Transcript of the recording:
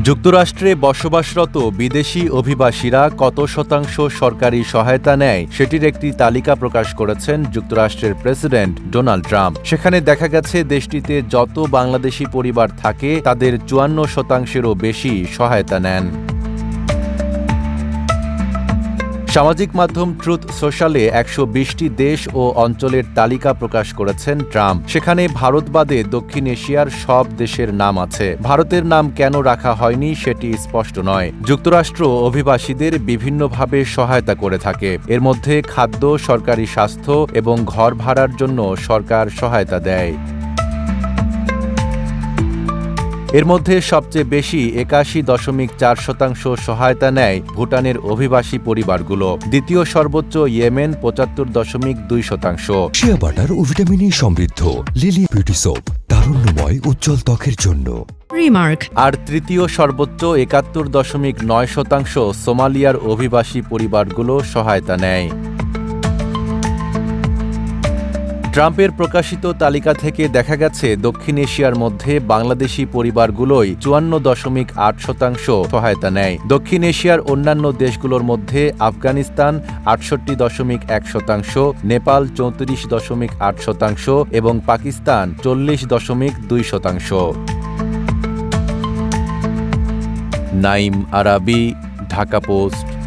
যুক্তরাষ্ট্রে বসবাসরত বিদেশি অভিবাসীরা কত শতাংশ সরকারি সহায়তা নেয় সেটির একটি তালিকা প্রকাশ করেছেন যুক্তরাষ্ট্রের প্রেসিডেন্ট ডোনাল্ড ট্রাম্প। সেখানে দেখা গেছে দেশটিতে যত বাংলাদেশি পরিবার থাকে তাদের ৫৪%-এরও বেশি সহায়তা নেন। সামাজিক মাধ্যম ট্রুথ সোশ্যালে ১২০টি দেশ ও অঞ্চলের তালিকা প্রকাশ করেছেন ট্রাম্প। সেখানে ভারত বাদে দক্ষিণ এশিয়ার সব দেশের নাম আছে। ভারতের নাম কেন রাখা হয়নি সেটি স্পষ্ট নয়। যুক্তরাষ্ট্র অভিবাসীদের বিভিন্নভাবে সহায়তা করে থাকে। এর মধ্যে খাদ্য, সরকারি স্বাস্থ্য এবং ঘর ভাড়ার জন্য সরকার সহায়তা দেয়। এর মধ্যে সবচেয়ে বেশি ৮১.৪% সহায়তা নেয় ভুটানের অভিবাসী পরিবারগুলো। দ্বিতীয় সর্বোচ্চ ইয়েমেন ৭৫.২%। শিয়া বাটার ও ভিটামিন ই সমৃদ্ধ লিলি বিউটি সোপ, তারুণ্যময় উজ্জ্বল ত্বকের জন্য। আর তৃতীয় সর্বোচ্চ ৭১.৯% সোমালিয়ার অভিবাসী পরিবারগুলো সহায়তা নেয়। ট্রাম্পের প্রকাশিত তালিকা থেকে দেখা গেছে দক্ষিণ এশিয়ার মধ্যে বাংলাদেশি পরিবারগুলোই ৫৪.৮% সহায়তা নেয়। দক্ষিণ এশিয়ার অন্যান্য দেশগুলোর মধ্যে আফগানিস্তান ৬৮.১%, নেপাল ৩৪.৮% এবং পাকিস্তান ৪০.২%। নাইম আরাবী, ঢাকা পোস্ট।